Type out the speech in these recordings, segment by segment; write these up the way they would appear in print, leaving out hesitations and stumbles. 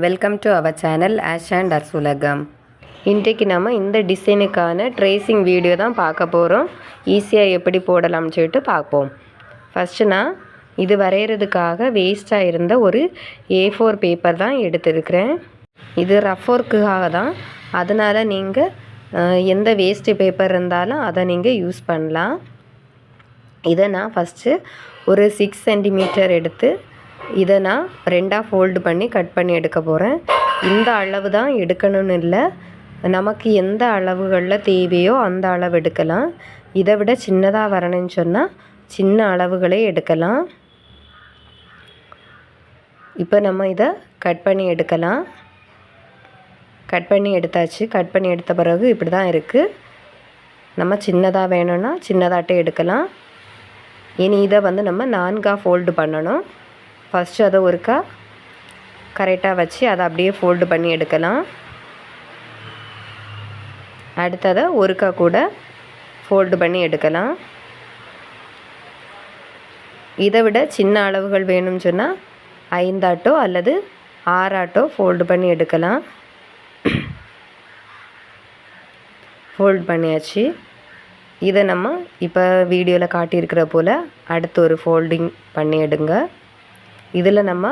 Welcome to our channel ஆஷ் and அர்சுலகம். இன்றைக்கு நம்ம இந்த டிசைனுக்கான ட்ரேசிங் வீடியோ தான் பார்க்க போகிறோம். ஈஸியாக எப்படி போடலாம்னு சொல்லிட்டு பார்ப்போம். ஃபஸ்ட்டு நான் இது வரைகிறதுக்காக வேஸ்ட்டாக இருந்த ஒரு A4 பேப்பர் தான் எடுத்துருக்கிறேன். இது ரஃப் ஒர்க்குக்காக தான், அதனால் நீங்கள் எந்த வேஸ்ட்டு பேப்பர் இருந்தாலும் அதை நீங்கள் யூஸ் பண்ணலாம். இதை நான் ஃபஸ்ட்டு ஒரு 6 சென்டிமீட்டர் எடுத்து இதை நான் ரெண்டாக ஃபோல்டு பண்ணி கட் பண்ணி எடுக்க போகிறேன். இந்த அளவு தான் எடுக்கணும்னு இல்லை, நமக்கு எந்த அளவுகளில் தேவையோ அந்த அளவு எடுக்கலாம். இதை விட சின்னதாக வரணும்னு சொன்னால் சின்ன அளவுகளே எடுக்கலாம். இப்போ நம்ம இதை கட் பண்ணி எடுக்கலாம். கட் பண்ணி எடுத்தாச்சு. கட் பண்ணி எடுத்த பிறகு இப்படி தான் இருக்குது. நம்ம சின்னதாக வேணும்னா சின்னதாகட்டே எடுக்கலாம். இனி இதை நம்ம 4ஆக ஃபோல்டு பண்ணணும். ஃபஸ்ட்டு அதை ஒருக்கா கரெக்டாக வச்சு அதை அப்படியே ஃபோல்டு பண்ணி எடுக்கலாம். அடுத்ததை ஒருக்கா கூட ஃபோல்டு பண்ணி எடுக்கலாம். இதை விட சின்ன அளவுகள் வேணும்னு சொன்னால் 5ஆட்டோ அல்லது 6ஆட்டோ ஃபோல்டு பண்ணி எடுக்கலாம். ஃபோல்டு பண்ணியாச்சு. இதை நம்ம இப்போ வீடியோவில் காட்டியிருக்கிற போல் அடுத்து ஒரு ஃபோல்டிங் பண்ணி எடுங்க. இதில் நம்ம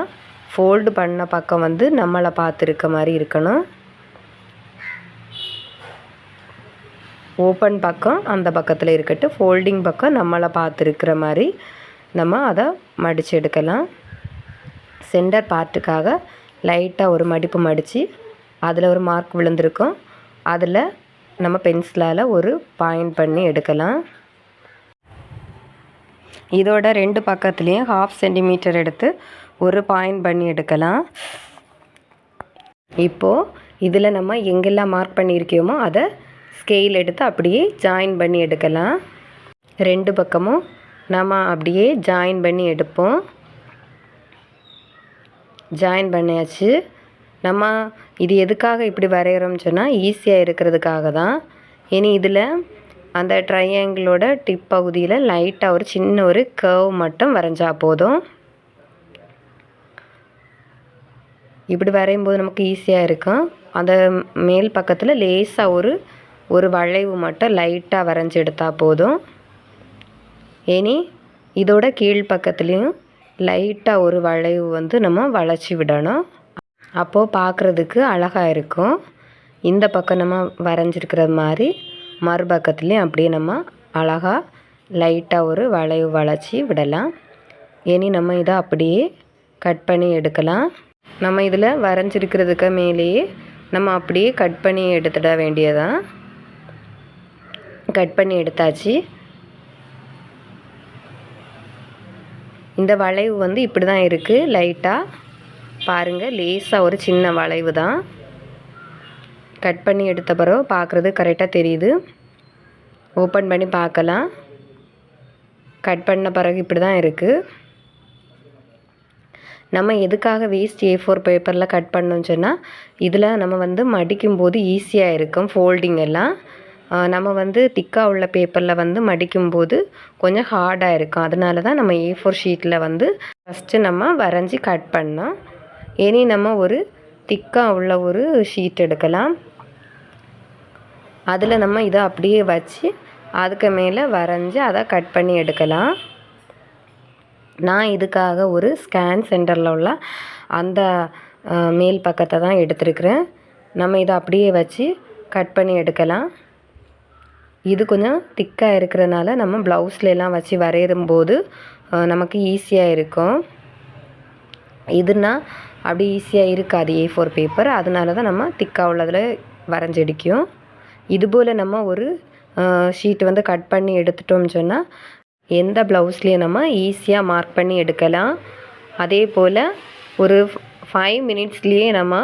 ஃபோல்டு பண்ண பக்கம் நம்மளை பார்த்துருக்க மாதிரி இருக்கணும். ஓப்பன் பக்கம் அந்த பக்கத்தில் இருக்கட்டும், ஃபோல்டிங் பக்கம் நம்மளை பார்த்துருக்கிற மாதிரி நம்ம அதை மடித்து எடுக்கலாம். சென்டர் பார்ட்டுக்காக லைட்டாக ஒரு மடிப்பு மடித்து அதில் ஒரு மார்க் விழுந்திருக்கும். அதில் நம்ம பென்சிலால் ஒரு பாயிண்ட் பண்ணி எடுக்கலாம். இதோட 2 பக்கத்துலேயும் 1/2 சென்டிமீட்டர் எடுத்து ஒரு பாயிண்ட் பண்ணி எடுக்கலாம். இப்போது இதில் நம்ம எங்கெல்லாம் மார்க் பண்ணியிருக்கோமோ அதை ஸ்கேல் எடுத்து அப்படியே ஜாயின் பண்ணி எடுக்கலாம். 2 பக்கமும் நம்ம அப்படியே ஜாயின் பண்ணி எடுப்போம். ஜாயின் பண்ணியாச்சு. நம்ம இது எதுக்காக இப்படி வரைகிறோம்னு சொன்னால் ஈஸியாக இருக்கிறதுக்காக தான். இனி இதில் அந்த ட்ரையாங்கிளோட டிப் பகுதியில் லைட்டாக ஒரு சின்ன ஒரு கர்வ் மட்டும் வரைஞ்சா போதும். இப்படி வரையும்போது நமக்கு ஈஸியாக இருக்கும். அந்த மேல் பக்கத்தில் லேசாக ஒரு வளைவு மட்டும் லைட்டாக வரைஞ்சி எடுத்தால் போதும். இனி இதோட கீழ் பக்கத்துலேயும் லைட்டாக ஒரு வளைவு நம்ம வளைச்சி விடணும். அப்போது பார்க்குறதுக்கு அழகாக இருக்கும். இந்த பக்கம் நம்ம வரைஞ்சிருக்கிற மாதிரி மறுபக்கத்துலேயும் அப்படியே நம்ம அழகாக லைட்டாக ஒரு வளைவு வளைச்சி விடலாம். இனி நம்ம இதை அப்படியே கட் பண்ணி எடுக்கலாம். நம்ம இதில் வரைஞ்சிருக்கிறதுக்கு மேலேயே நம்ம அப்படியே கட் பண்ணி எடுத்துட வேண்டியதான். கட் பண்ணி எடுத்தாச்சு. இந்த வளைவு இப்படி தான் இருக்குது. லைட்டாக பாருங்கள், லேசாக ஒரு சின்ன வளைவு தான். கட் பண்ணி எடுத்த பிறகு பார்க்குறது கரெக்டாக தெரியுது. ஓப்பன் பண்ணி பார்க்கலாம். கட் பண்ண பிறகு இப்படி தான் இருக்குது. நம்ம எதுக்காக வேஸ்ட் A4 பேப்பரில் கட் பண்ணோன்னு சொன்னால் இதில் நம்ம மடிக்கும்போது ஈஸியாக இருக்கும். ஃபோல்டிங் எல்லாம் நம்ம திக்காக உள்ள பேப்பரில் மடிக்கும்போது கொஞ்சம் ஹார்டாக இருக்கும். அதனால தான் நம்ம A4 ஷீட்டில் ஃபஸ்ட்டு நம்ம வரைஞ்சி கட் பண்ணோம். இனி நம்ம ஒரு திக்காக உள்ள ஒரு ஷீட் எடுக்கலாம். அதில் நம்ம இதை அப்படியே வச்சு அதுக்கு மேலே வரைஞ்சி அதை கட் பண்ணி எடுக்கலாம். நான் இதுக்காக ஒரு ஸ்கேன் சென்டரில் உள்ள அந்த மேல் பக்கத்தை தான் எடுத்துருக்கிறேன். நம்ம இதை அப்படியே வச்சு கட் பண்ணி எடுக்கலாம். இது கொஞ்சம் திக்காக இருக்கிறதுனால நம்ம ப்ளவுஸ்லாம் வச்சு வரையும்போது நமக்கு ஈஸியாக இருக்கும். இதுனா அப்படி ஈஸியாக இருக்காது A4 பேப்பர். அதனால தான் நம்ம திக்காக உள்ளதில் வரைஞ்சடிக்கும். இதுபோல் நம்ம ஒரு ஷீட் கட் பண்ணி எடுத்துட்டோம்னு சொன்னால் எந்த ப்ளவுஸ்லேயும் நம்ம ஈஸியாக மார்க் பண்ணி எடுக்கலாம். அதே போல் ஒரு 5 மினிட்ஸ்லேயே நம்ம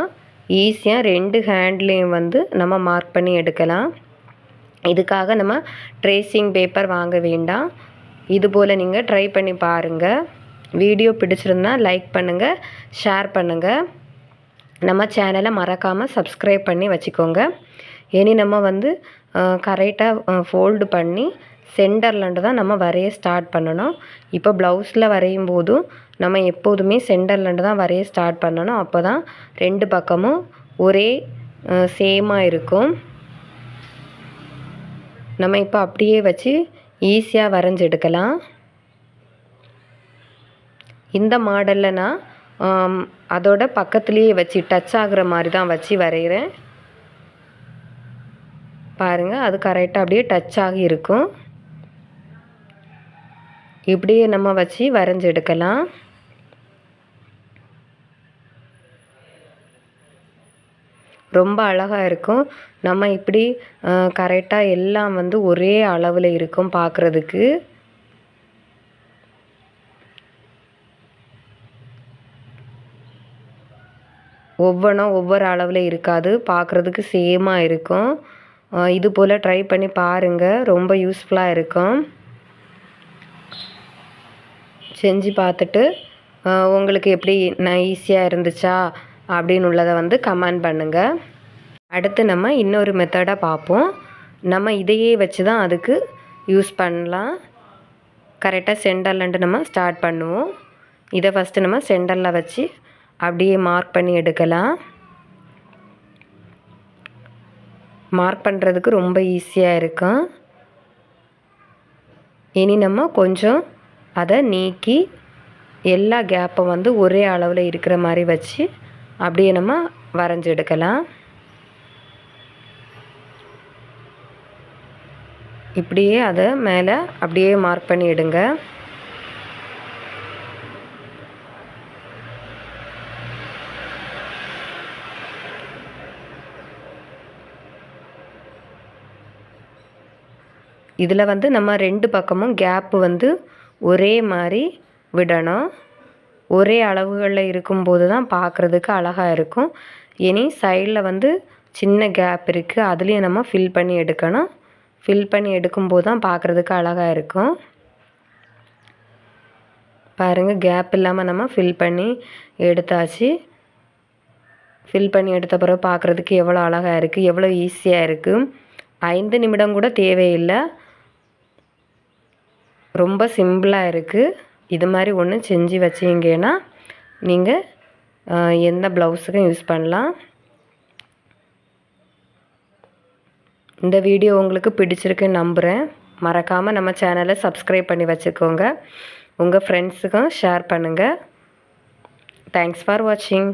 ஈஸியாக 2 ஹேண்ட்லேயும் நம்ம மார்க் பண்ணி எடுக்கலாம். இதுக்காக நம்ம ட்ரேசிங் பேப்பர் வாங்க வேண்டாம். இதுபோல் நீங்கள் ட்ரை பண்ணி பாருங்கள். வீடியோ பிடிச்சிருந்தா லைக் பண்ணுங்கள், ஷேர் பண்ணுங்கள். நம்ம சேனலை மறக்காமல் சப்ஸ்கிரைப் பண்ணி வச்சுக்கோங்க. இனி நம்ம கரெக்டாக ஃபோல்டு பண்ணி சென்டர்லேருந்து தான் நம்ம வரைய ஸ்டார்ட் பண்ணணும். இப்போ ப்ளவுஸில் வரையும் போதும் நம்ம எப்போதுமே சென்டர்லேருந்து தான் வரைய ஸ்டார்ட் பண்ணணும். அப்போ தான் 2 பக்கமும் ஒரே சேமாக இருக்கும். நம்ம இப்போ அப்படியே வச்சு ஈஸியாக வரைஞ்சி எடுக்கலாம். இந்த மாடலில் நான் அதோட பக்கத்துலேயே வச்சு டச் ஆகுற மாதிரி தான் வச்சு வரைகிறேன். பாருங்கள், அது கரெக்டாக அப்படியே டச் ஆகி இருக்கும். இப்படியே நம்ம வச்சு வரைஞ்சி எடுக்கலாம். ரொம்ப அழகாக இருக்கும். நம்ம இப்படி கரெக்டாக எல்லாம் வந்து ஒரே அளவில் இருக்கும் பார்க்குறதுக்கு. ஒவ்வொன்றும் ஒவ்வொரு அளவில் இருக்காது, பார்க்குறதுக்கு சேமாக இருக்கும். இது போல் ட்ரை பண்ணி பாருங்கள், ரொம்ப யூஸ்ஃபுல்லாக இருக்கும். செஞ்சு பார்த்துட்டு உங்களுக்கு எப்படி ஈஸியாக இருந்துச்சா அப்படின்னு உள்ளதை வந்து கமெண்ட் பண்ணுங்கள். அடுத்து நம்ம இன்னொரு மெத்தடாக பார்ப்போம். நம்ம இதையே வச்சு தான் அதுக்கு யூஸ் பண்ணலாம். கரெக்டாக சென்டர்லேருந்து நம்ம ஸ்டார்ட் பண்ணுவோம். இதை ஃபஸ்ட்டு நம்ம சென்டரில் வச்சு அப்படியே மார்க் பண்ணி எடுக்கலாம். மார்க் பண்ணுறதுக்கு ரொம்ப ஈஸியாக இருக்கும். இனி நம்ம கொஞ்சம் அதை நீக்கி எல்லா கேப்பும் வந்து ஒரே அளவில் இருக்கிற மாதிரி வச்சு அப்படியே நம்ம வரைஞ்சி எடுக்கலாம். இப்படியே அதை மேலே அப்படியே மார்க் பண்ணி எடுங்க. இதில் வந்து நம்ம 2 பக்கமும் கேப்பு வந்து ஒரே மாதிரி விடணும். ஒரே அளவுகளில் இருக்கும்போது தான் பார்க்குறதுக்கு அழகாக இருக்கும். இனி சைடில் வந்து சின்ன கேப் இருக்குது, அதுலேயும் நம்ம ஃபில் பண்ணி எடுக்கணும். ஃபில் பண்ணி எடுக்கும்போது தான் பார்க்குறதுக்கு அழகாக இருக்கும். பாருங்கள், கேப் இல்லாமல் நம்ம ஃபில் பண்ணி எடுத்தாச்சு. ஃபில் பண்ணி எடுத்த பிறகு பார்க்குறதுக்கு எவ்வளோ அழகாக இருக்குது, எவ்வளோ ஈஸியாக இருக்குது. 5 நிமிடம் கூட தேவையில்லை, ரொம்ப சிம்பிளாக இருக்குது. இது மாதிரி ஒன்று செஞ்சு வச்சிங்கன்னா நீங்கள் எந்த ப்ளவுஸுக்கும் யூஸ் பண்ணலாம். இந்த வீடியோ உங்களுக்கு பிடிச்சிருக்குன்னு நம்புகிறேன். மறக்காமல் நம்ம சேனலை சப்ஸ்கிரைப் பண்ணி வச்சுக்கோங்க. உங்கள் ஃப்ரெண்ட்ஸுக்கும் ஷேர் பண்ணுங்கள். தேங்க்ஸ் ஃபார் வாட்சிங்.